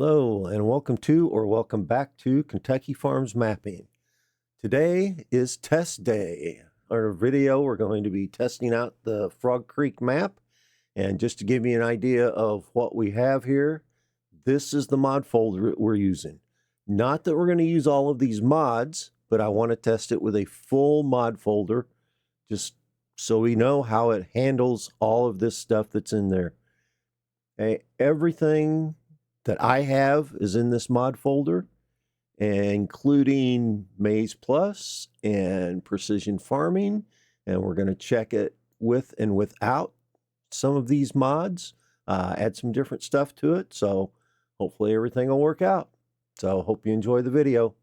Hello and welcome to or welcome back to Kentucky Farms Mapping. Today is test day. Our video, we're going to be testing out the Frog Creek map. And just to give you an idea of what we have here, this is the mod folder that we're using. Not that we're going to use all of these mods, but I want to test it with a full mod folder just so we know how it handles all of this stuff that's in there. Okay, everything that I have is in this mod folder, including Maize Plus and precision farming. And we're going to check it with and without some of these mods, add some different stuff to it. So hopefully everything will work out. So hope you enjoy the video.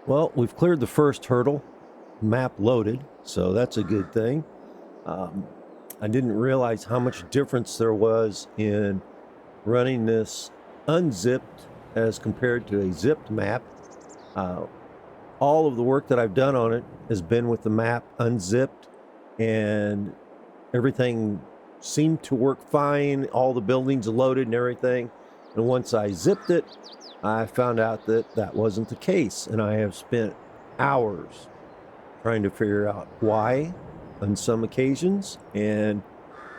Well, we've cleared the first hurdle, map loaded, so that's a good thing. I didn't realize how much difference there was in running this unzipped as compared to a zipped map. All of the work that I've done on it has been with the map unzipped, and everything seemed to work fine. All the buildings loaded and everything. And once I zipped it, I found out that that wasn't the case, and I have spent hours trying to figure out why on some occasions, and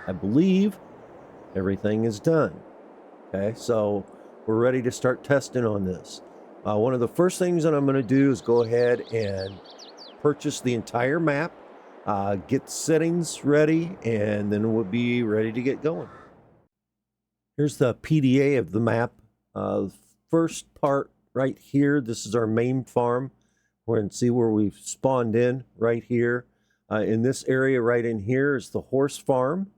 I believe everything is done. Okay, so we're ready to start testing on this. One of the first things that I'm going to do is go ahead and purchase the entire map, get settings ready, and then we'll be ready to get going. Here's the PDA of the map. First part right here, this is our main farm. We're going to see where we've spawned in right here. In this area right in here is the horse farm.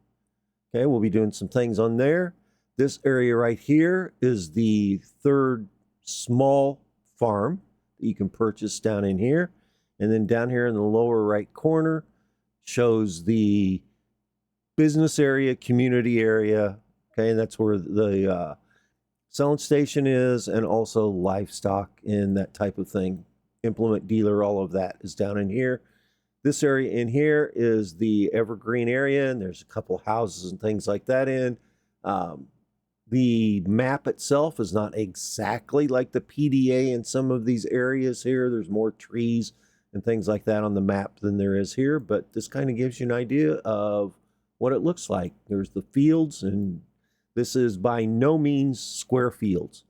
Okay, we'll be doing some things on there. This area right here is the third small farm that you can purchase down in here. And then down here in the lower right corner shows the business area, community area. Okay, and that's where the selling station is, and also livestock and that type of thing. Implement dealer, all of that is down in here. This area in here is the evergreen area, and there's a couple houses and things like that in. The map itself is not exactly like the PDA in some of these areas here. There's more trees and things like that on the map than there is here, but this kind of gives you an idea of what it looks like. There's the fields, and this is by no means square fields.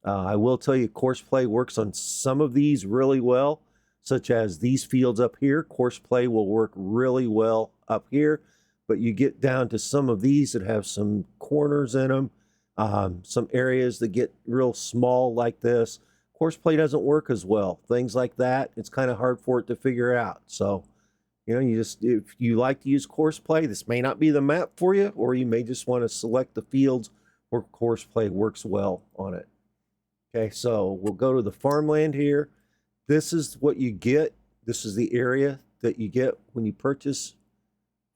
I will tell you, course play works on some of these really well, such as these fields up here. Course play will work really well up here, but you get down to some of these that have some corners in them, some areas that get real small like this. Course play doesn't work as well. Things like that, it's kind of hard for it to figure out. So, you know, if you like to use course play, this may not be the map for you, or you may just want to select the fields where course play works well on it. Okay, so we'll go to the farmland here. This is what you get. This is the area that you get when you purchase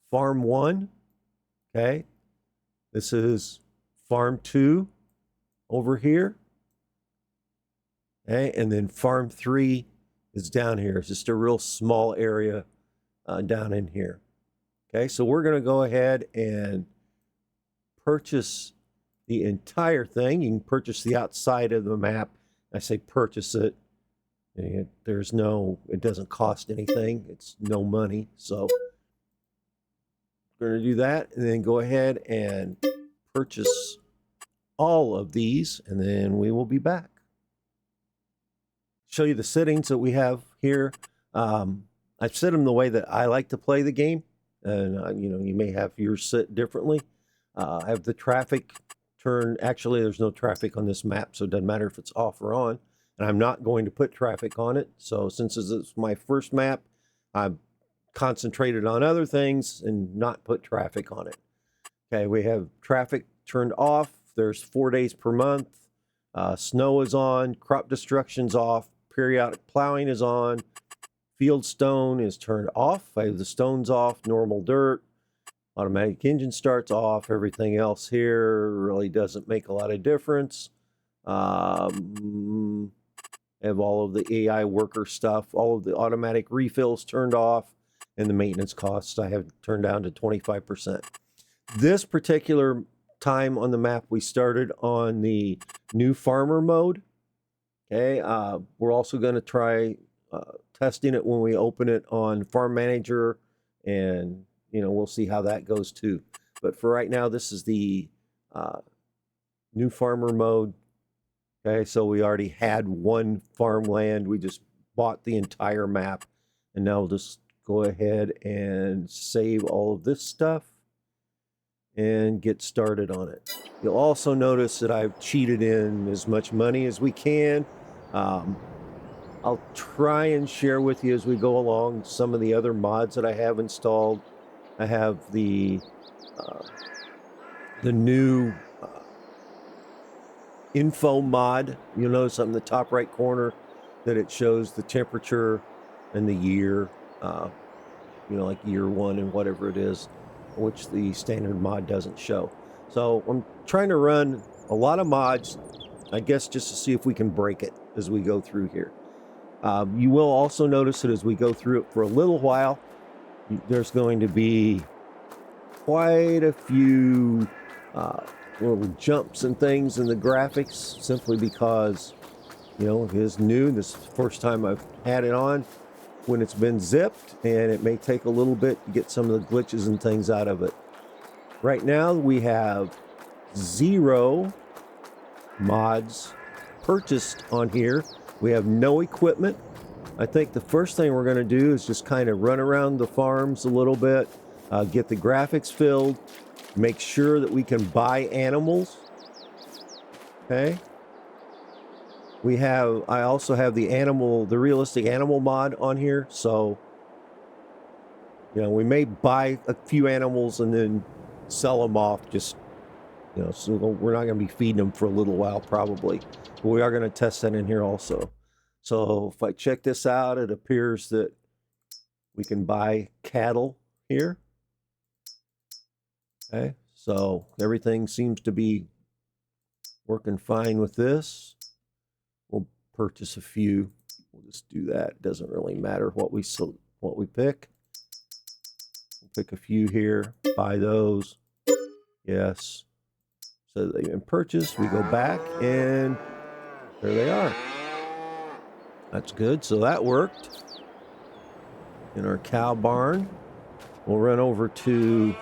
Farm 1. Okay, this is Farm 2 over here. Okay, and then Farm 3 is down here. It's just a real small area down in here. Okay, so we're going to go ahead and purchase the entire thing. You can purchase the outside of the map. I say purchase it. It doesn't cost anything. It's no money. So we're going to do that, and then go ahead and purchase all of these, and then we will be back. Show you the settings that we have here. I've set them the way that I like to play the game, and you may have yours set differently. I have the traffic turned. Actually, there's no traffic on this map, so it doesn't matter if it's off or on. And I'm not going to put traffic on it. So since it's my first map, I've concentrated on other things and not put traffic on it. Okay, we have traffic turned off. There's 4 days per month. Snow is on. Crop destruction's off. periodic plowing is on. Field stone is turned off. I have the stones off, normal dirt. Automatic engine starts off. Everything else here really doesn't make a lot of difference. Have all of the AI worker stuff, all of the automatic refills turned off, and the maintenance costs I have turned down to 25%. This particular time on the map, we started on the new farmer mode. Okay, we're also going to try testing it when we open it on Farm Manager, and we'll see how that goes too. But for right now, this is the new farmer mode. Okay, so we already had one farmland. We just bought the entire map, and now we'll just go ahead and save all of this stuff and get started on it. You'll also notice that I've cheated in as much money as we can. I'll try and share with you as we go along some of the other mods that I have installed. I have the new info mod. You'll notice up in the top right corner that it shows the temperature and the year, like year one and whatever it is, which the standard mod doesn't show. So I'm trying to run a lot of mods, I guess, just to see if we can break it as we go through here. You will also notice that as we go through it for a little while, there's going to be quite a few little jumps and things in the graphics, simply because it is new. This is the first time I've had it on when it's been zipped, and it may take a little bit to get some of the glitches and things out of it. Right now we have 0 mods purchased on here. We have no equipment. I think the first thing we're going to do is just kind of run around the farms a little bit, get the graphics filled, make sure that we can buy animals. Okay. I also have the realistic animal mod on here. So, we may buy a few animals and then sell them off, so we're not going to be feeding them for a little while probably. But we are going to test that in here also. So if I check this out, it appears that we can buy cattle here. Okay, so everything seems to be working fine with this. We'll purchase a few. We'll just do that. It doesn't really matter what we pick. We'll pick a few here, buy those. Yes. So they've been purchased. We go back, and there they are. That's good. So that worked. In our cow barn, we'll run over to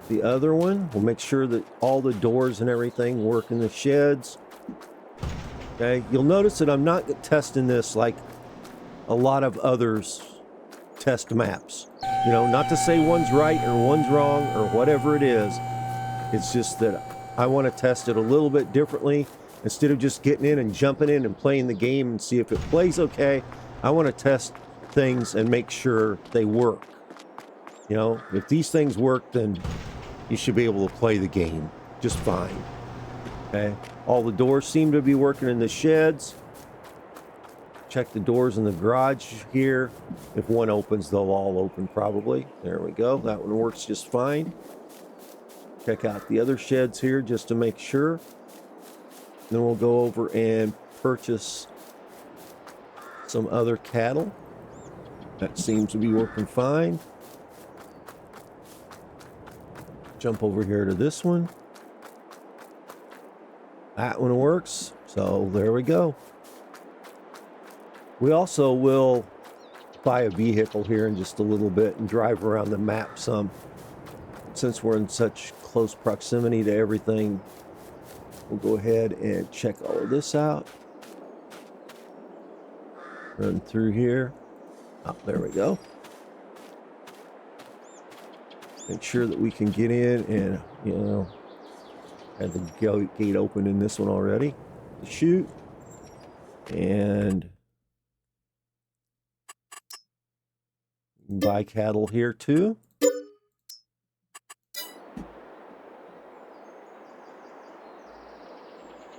the other one. We'll make sure that all the doors and everything work in the sheds. Okay, you'll notice that I'm not testing this like a lot of others test maps. Not to say one's right or one's wrong or whatever it is. It's just that I want to test it a little bit differently. Instead of just getting in and jumping in and playing the game and see if it plays okay, I want to test things and make sure they work. If these things work, then you should be able to play the game just fine. Okay, all the doors seem to be working in the sheds. Check the doors in the garage here. If one opens, they'll all open probably. There we go. That one works just fine. Check out the other sheds here just to make sure. Then we'll go over and purchase some other cattle. That seems to be working fine. Jump over here to this one. That one works. So there we go. We also will buy a vehicle here in just a little bit and drive around the map some. Since we're in such close proximity to everything, we'll go ahead and check all of this out. Run through here. Oh, there we go. Make sure that we can get in and, have the gate open in this one already to shoot. And buy cattle here too.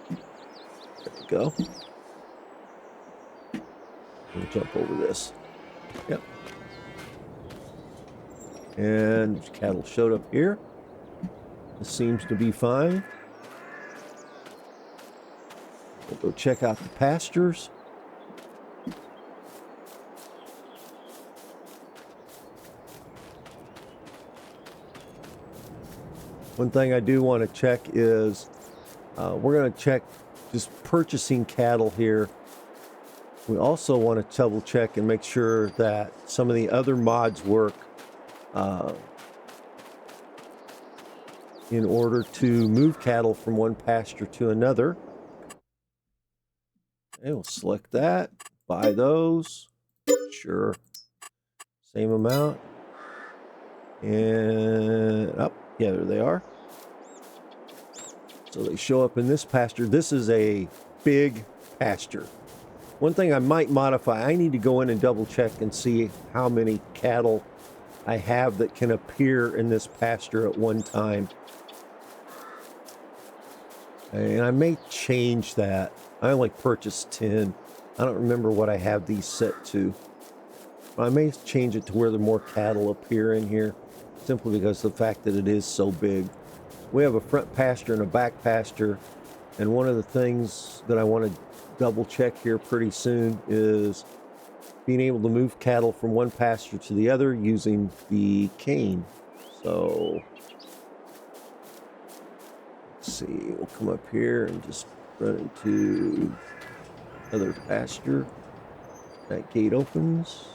There we go. Let me jump over this. Yep. And cattle showed up here. This seems to be fine. We'll go check out the pastures. One thing I do want to check is we're going to check just purchasing cattle here. We also want to double check and make sure that some of the other mods work in order to move cattle from one pasture to another. Okay, we'll select that, buy those, sure, same amount, and up, yeah, there they are. So they show up in this pasture. This is a big pasture. One thing I might modify, I need to go in and double check and see how many cattle I have that can appear in this pasture at one time. And I may change that. I only purchased 10. I don't remember what I have these set to. But I may change it to where the more cattle appear in here, simply because of the fact that it is so big. We have a front pasture and a back pasture, and one of the things that I want to double check here pretty soon is being able to move cattle from one pasture to the other using the cane. So let's see, we'll come up here and just run into other pasture. That gate opens.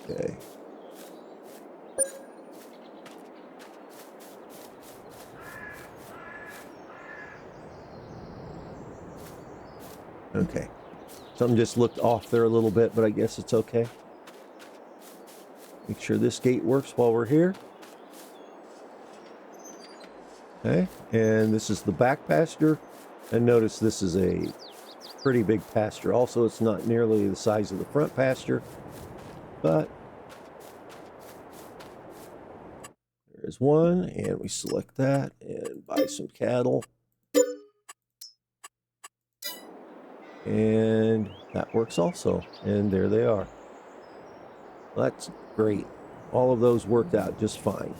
Okay. Okay. Something just looked off there a little bit, but I guess it's okay. Make sure this gate works while we're here. Okay, and this is the back pasture. And notice this is a pretty big pasture. Also, it's not nearly the size of the front pasture, but there's one, and we select that and buy some cattle. And that works also. And there they are. Well, that's great. All of those worked out just fine.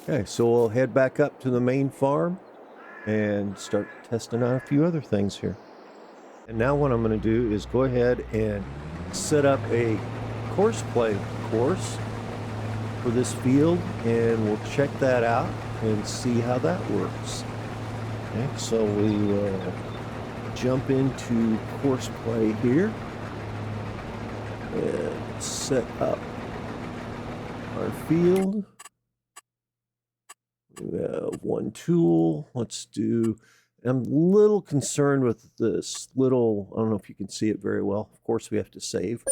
Okay, so we'll head back up to the main farm and start testing out a few other things here. And now what I'm going to do is go ahead and set up a course play course for this field, and we'll check that out and see how that works. Okay, so we will jump into course play here and set up our field. We have one tool. Let's do, I'm a little concerned with this little, I don't know if you can see it very well. Of course, we have to save.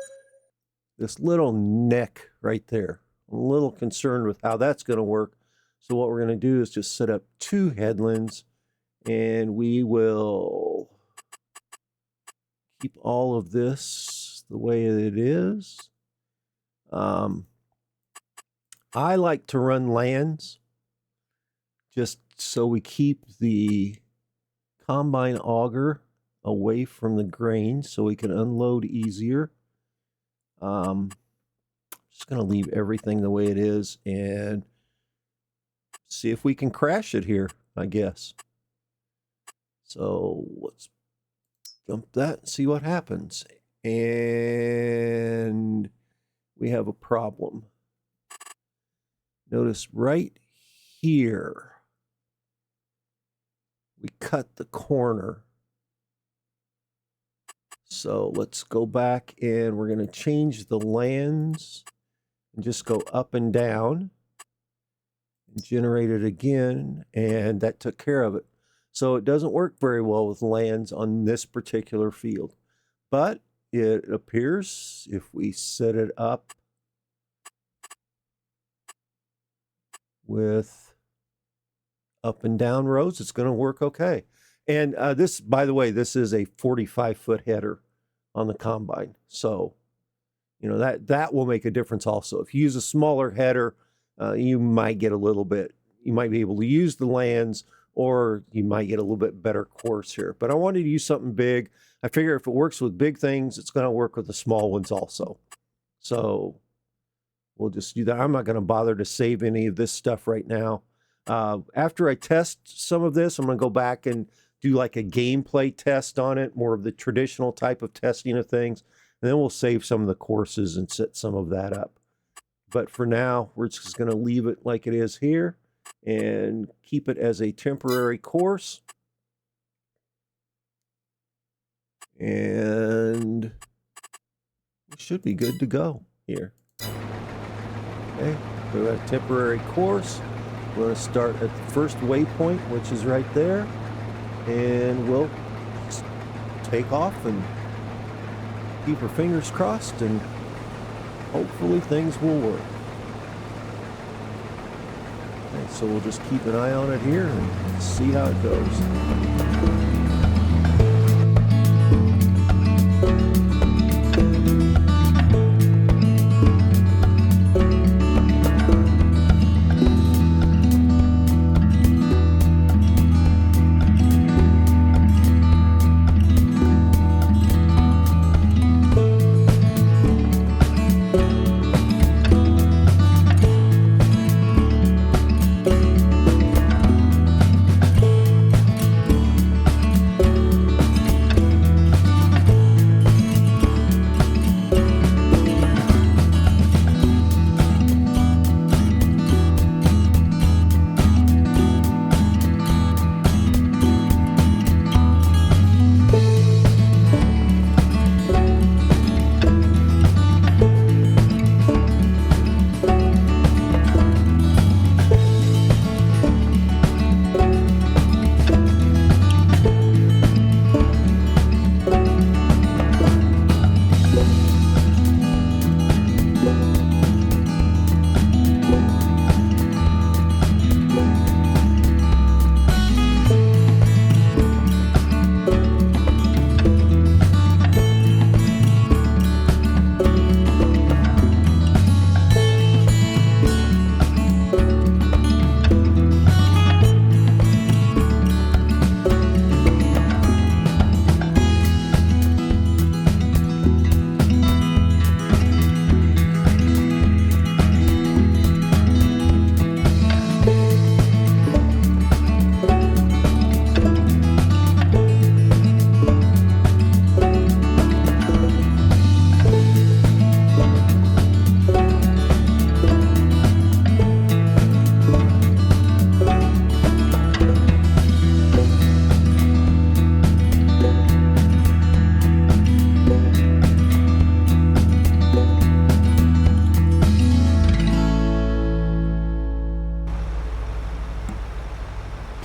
This little neck right there. I'm a little concerned with how that's going to work. So what we're going to do is just set up 2 headlands, and we will keep all of this the way it is. I like to run lands just so we keep the combine auger away from the grain so we can unload easier. Just going to leave everything the way it is and see if we can crash it here, I guess. So let's jump that and see what happens. And we have a problem. Notice right here, we cut the corner. So let's go back and we're going to change the lands and just go up and down and generate it again. And that took care of it. So it doesn't work very well with lands on this particular field, but it appears if we set it up with up and down rows, it's going to work okay. And this, by the way, this is a 45-foot header on the combine. So You know, that will make a difference also. If you use a smaller header, you might get a little bit, you might be able to use the lands, or you might get a little bit better course here. But I wanted to use something big. I figure if it works with big things, it's going to work with the small ones also. So we'll just do that. I'm not going to bother to save any of this stuff right now. After I test some of this, I'm going to go back and do like a gameplay test on it, more of the traditional type of testing of things. And then we'll save some of the courses and set some of that up. But for now, we're just going to leave it like it is here and keep it as a temporary course. And we should be good to go here. Okay, we have a temporary course. We're going to start at the first waypoint, which is right there. And we'll just take off and keep our fingers crossed, and hopefully things will work. Okay, so we'll just keep an eye on it here and see how it goes.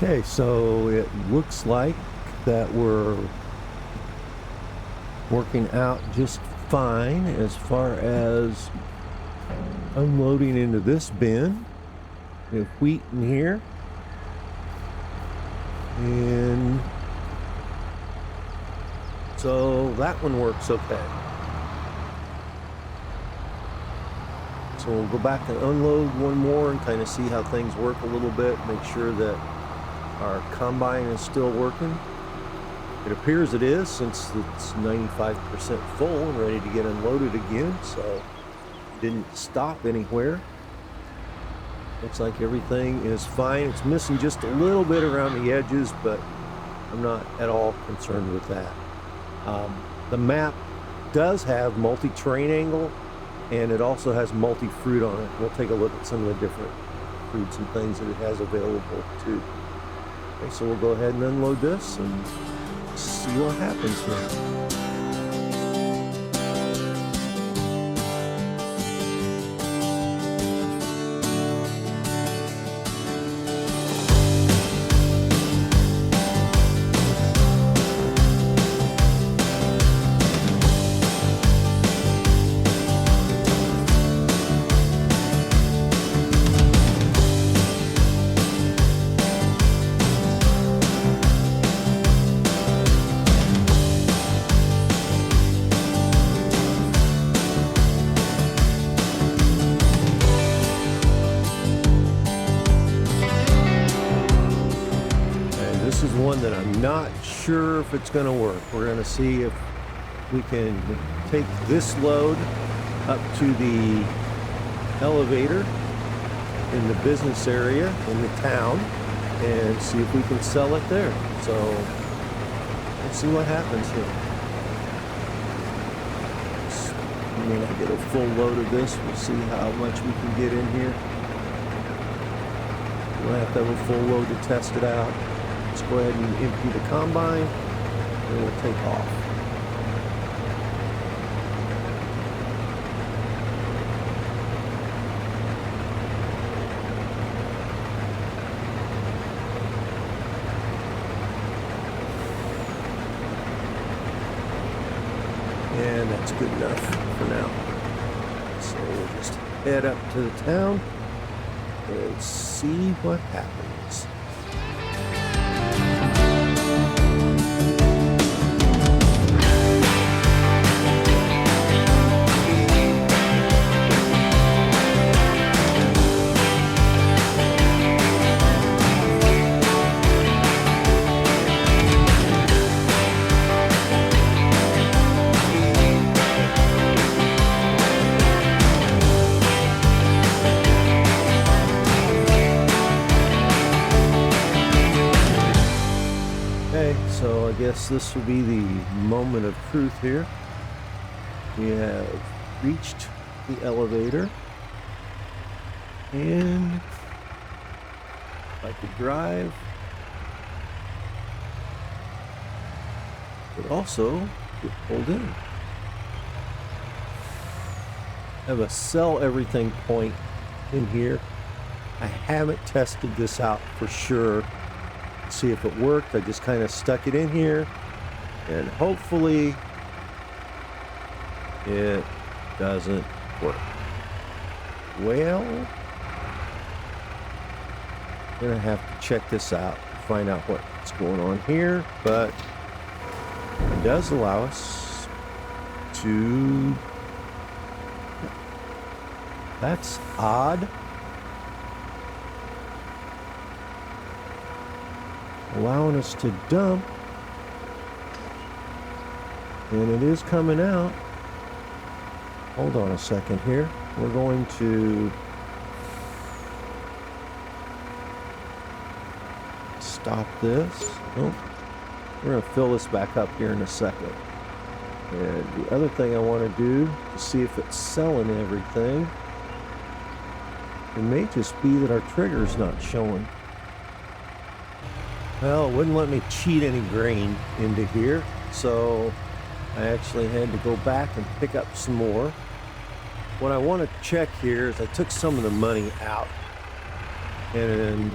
Okay, so it looks like that we're working out just fine as far as unloading into this bin. We have wheat in here, and so that one works okay. So we'll go back and unload one more and kind of see how things work a little bit, make sure that our combine is still working. It appears it is, since it's 95% full and ready to get unloaded again, so it didn't stop anywhere. Looks like everything is fine. It's missing just a little bit around the edges, but I'm not at all concerned with that. The map does have multi-terrain angle, and it also has multi-fruit on it. We'll take a look at some of the different fruits and things that it has available too. Okay, so we'll go ahead and unload this and see what happens here. that I'm not sure if it's going to work. We're going to see if we can take this load up to the elevator in the business area in the town and see if we can sell it there. So let's see what happens here. When I get a full load of this, we'll see how much we can get in here. We'll have to have a full load to test it out. Let's go ahead and empty the combine and we'll take off. And that's good enough for now. So we'll just head up to the town and see what happens. So I guess this will be the moment of truth here. We have reached the elevator, and if I could drive, but also get pulled in. I have a sell everything point in here. I haven't tested this out for sure. See if it worked. I just kind of stuck it in here and hopefully it doesn't work. Well, I'm gonna have to check this out, find out what's going on here, but it does allow us to. That's odd. Allowing us to dump, and it is coming out. Hold on a second here. We're going to stop this. Nope. We're going to fill this back up here in a second. And the other thing I want to do to see if it's selling everything, it may just be that our trigger's not showing. Well, it wouldn't let me cheat any grain into here, so I actually had to go back and pick up some more. What I want to check here is I took some of the money out, and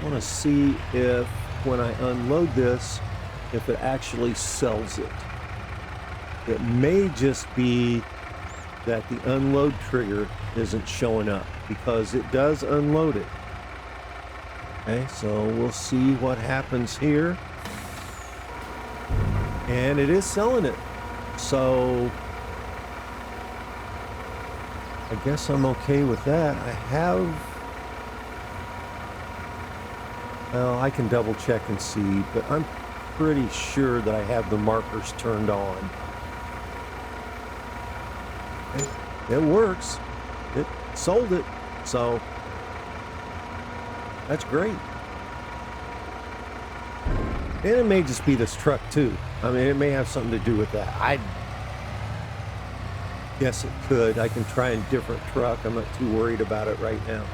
I want to see if when I unload this, if it actually sells it. It may just be that the unload trigger isn't showing up, because it does unload it. Okay, so we'll see what happens here. And it is selling it. So I guess I'm okay with that. Well, I can double check and see, but I'm pretty sure that I have the markers turned on. Okay, it works. It sold it. So that's great. And it may just be this truck too. I mean, it may have something to do with that. I guess it could. I can try a different truck. I'm not too worried about it right now.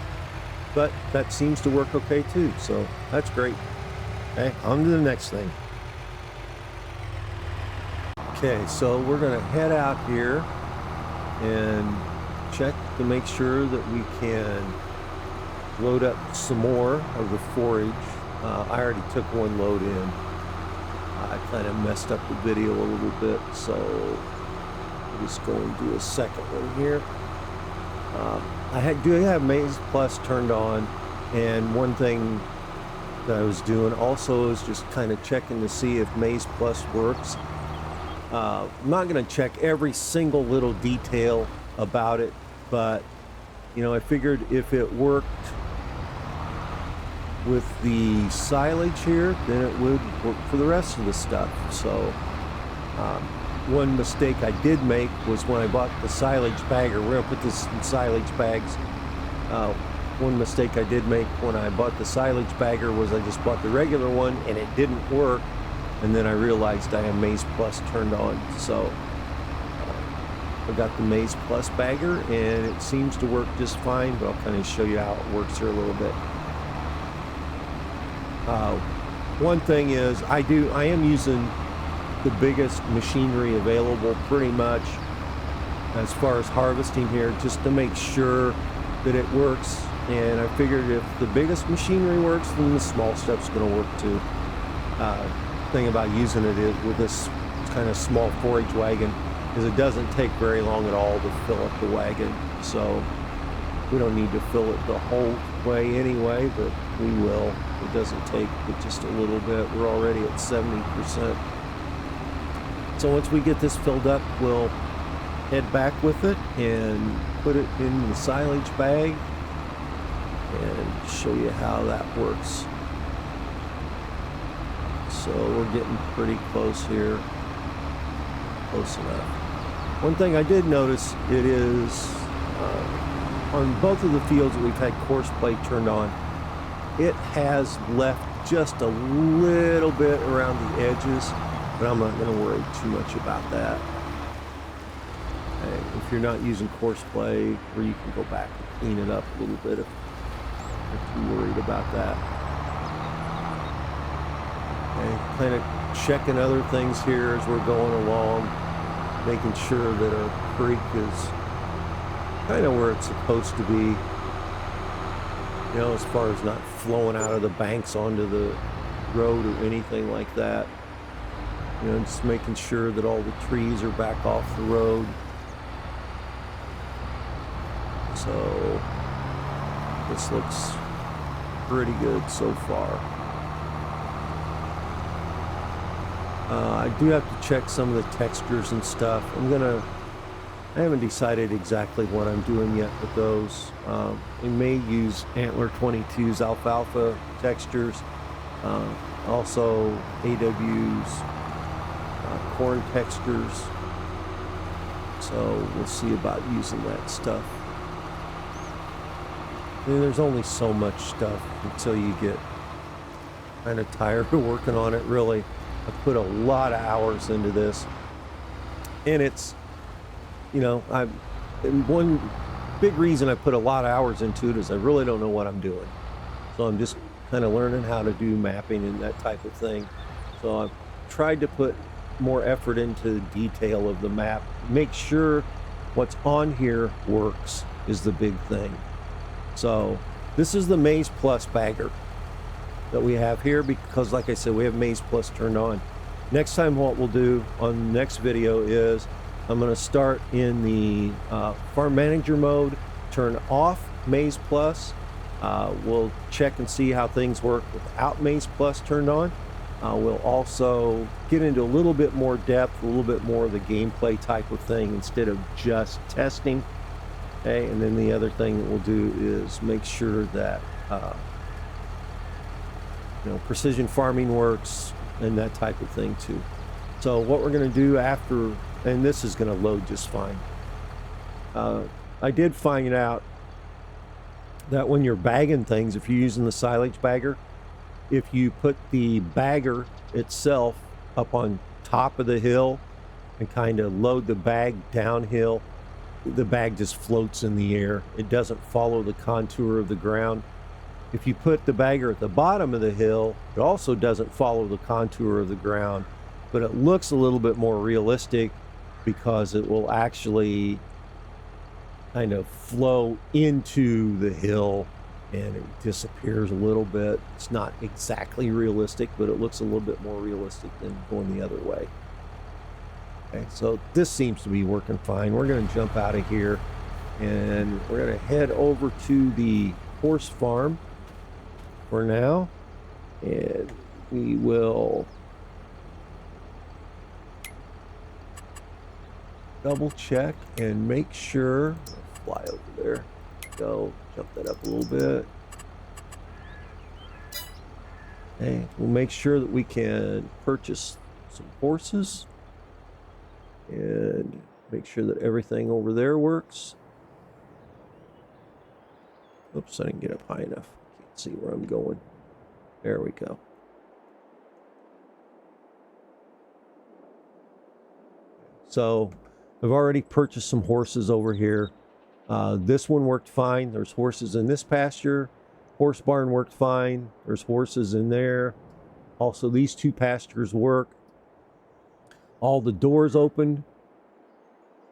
But that seems to work okay too. So that's great. Okay, on to the next thing. Okay, so we're going to head out here and check to make sure that we can load up some more of the forage. I already took one load in. I kind of messed up the video a little bit, so I'm just going to do a second one here. I do have Maize Plus turned on, and one thing that I was doing also is just kind of checking to see if Maize Plus works. I'm not going to check every single little detail about it, but you know, I figured if it worked with the silage here, then it would work for the rest of the stuff. So one mistake I did make was when I bought the silage bagger. We're gonna put this in silage bags. One mistake I did make when I bought the silage bagger was I just bought the regular one and it didn't work, and then I realized I have Maize Plus turned on. So I got the Maize Plus bagger and it seems to work just fine, but I'll kind of show you how it works here a little bit. One thing is I am using the biggest machinery available pretty much as far as harvesting here, just to make sure that it works. And I figured if the biggest machinery works, then the small stuff's going to work too. Thing about using it is with this kind of small forage wagon is it doesn't take very long at all to fill up the wagon. So we don't need to fill it the whole way anyway, but we will. It doesn't take but just a little bit. We're already at 70%. So once we get this filled up, we'll head back with it and put it in the silage bag and show you how that works. So we're getting pretty close here. Close enough. One thing I did notice, it is on both of the fields that we've had course plate turned on, it has left just a little bit around the edges, but I'm not going to worry too much about that. Okay, if you're not using course plate, or you can go back and clean it up a little bit if you're too worried about that. Okay, kind of checking other things here as we're going along, making sure that our creek is kind of where it's supposed to be. You know, as far as not flowing out of the banks onto the road or anything like that. You know, just making sure that all the trees are back off the road. So this looks pretty good so far. I do have to check some of the textures and stuff. I haven't decided exactly what I'm doing yet with those. We may use Antler 22's alfalfa textures, also AW's corn textures. So we'll see about using that stuff. I mean, there's only so much stuff until you get kind of tired of working on it, really. I put a lot of hours into this, and it's, you know, and one big reason I put a lot of hours into it is I really don't know what I'm doing. So I'm just kind of learning how to do mapping and that type of thing. So I've tried to put more effort into the detail of the map. Make sure what's on here works is the big thing. So this is the Maize Plus bagger that we have here because, like I said, we have Maize Plus turned on. Next time what we'll do on the next video is I'm going to start in the farm manager mode, turn off Maize Plus. We'll check and see how things work without Maize Plus turned on. We'll also get into a little bit more depth, a little bit more of the gameplay type of thing instead of just testing. Okay, and then the other thing that we'll do is make sure that you know, precision farming works and that type of thing too. So what we're going to do after, and this is going to load just fine. I did find out that when you're bagging things, if you're using the silage bagger, if you put the bagger itself up on top of the hill and kind of load the bag downhill, the bag just floats in the air. It doesn't follow the contour of the ground. If you put the bagger at the bottom of the hill, it also doesn't follow the contour of the ground, but it looks a little bit more realistic because it will actually kind of flow into the hill and it disappears a little bit. It's not exactly realistic, but it looks a little bit more realistic than going the other way. Okay, so this seems to be working fine. We're going to jump out of here and we're going to head over to the horse farm for now, and we will double check and make sure. Fly over there. Go jump that up a little bit. Okay, we'll make sure that we can purchase some horses and make sure that everything over there works. Oops, I didn't get up high enough. Can't see where I'm going. There we go. So I've already purchased some horses over here. This one worked fine. There's horses in this pasture. Horse barn worked fine. There's horses in there. Also, these two pastures work. All the doors opened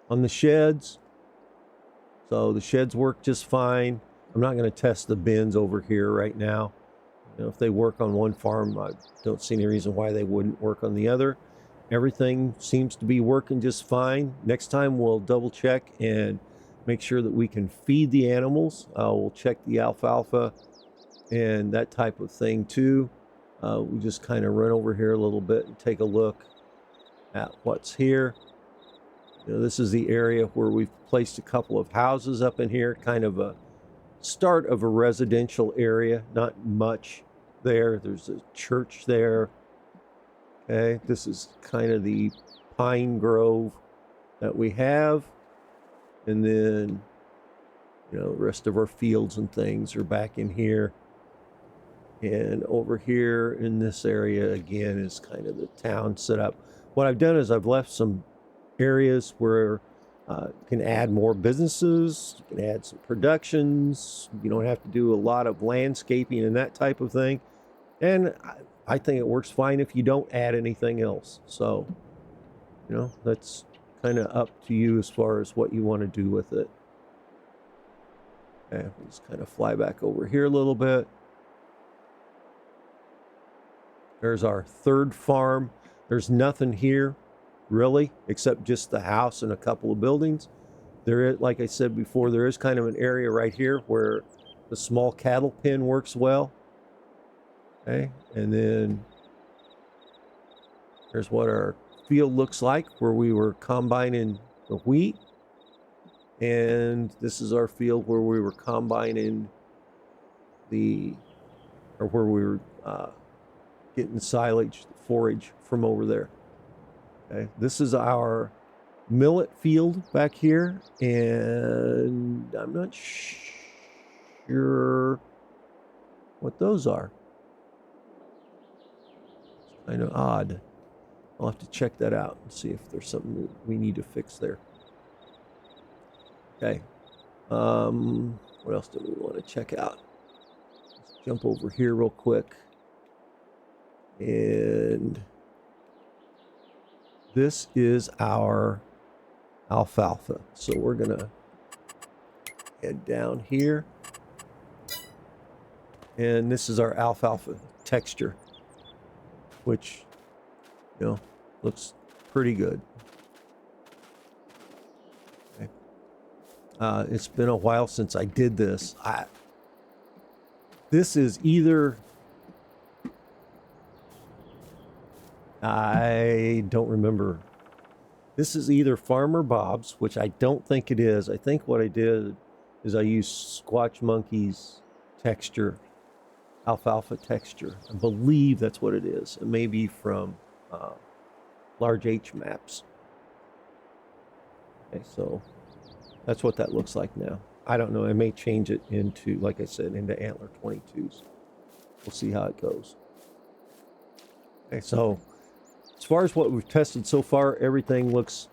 on the sheds. So the sheds work just fine. I'm not going to test the bins over here right now. You know, if they work on one farm, I don't see any reason why they wouldn't work on the other. Everything seems to be working just fine. Next time we'll double check and make sure that we can feed the animals. We'll check the alfalfa and that type of thing too. We just kind of run over here a little bit and take a look at what's here. You know, this is the area where we've placed a couple of houses up in here, kind of a start of a residential area, not much there. There's a church there. Okay, this is kind of the pine grove that we have. And then, you know, the rest of our fields and things are back in here. And over here in this area, again, is kind of the town set up. What I've done is I've left some areas where you can add more businesses, you can add some productions, you don't have to do a lot of landscaping and that type of thing. And I think it works fine if you don't add anything else. So, you know, that's kind of up to you as far as what you want to do with it. Okay, we'll just kind of fly back over here a little bit. There's our third farm. There's nothing here really except just the house and a couple of buildings. There is, like I said before, there is kind of an area right here where the small cattle pen works well. Okay, and then there's what our field looks like where we were combining the wheat. And this is our field where we were combining where we were getting silage, forage from over there. Okay, this is our millet field back here, and I'm not sure what those are. It's kind of odd. I'll have to check that out and see if there's something that we need to fix there. Okay. What else do we want to check out? Let's jump over here real quick. And this is our alfalfa. So we're going to head down here. And this is our alfalfa texture, which, you know, looks pretty good. Okay. It's been a while since I did this. This is either, I don't remember. This is either Farmer Bob's, which I don't think it is. I think what I did is I used Squatch Monkey's texture, alfalfa texture. I believe that's what it is. It may be from Large H maps. Okay, so that's what that looks like now. I don't know. I may change it into, like I said, into Antler 22s. We'll see how it goes. Okay, so as far as what we've tested so far, everything looks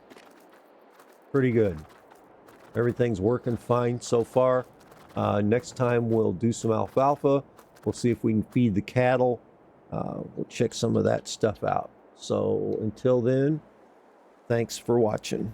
pretty good. Everything's working fine so far. Next time we'll do some alfalfa. We'll see if we can feed the cattle. We'll check some of that stuff out. So until then, thanks for watching.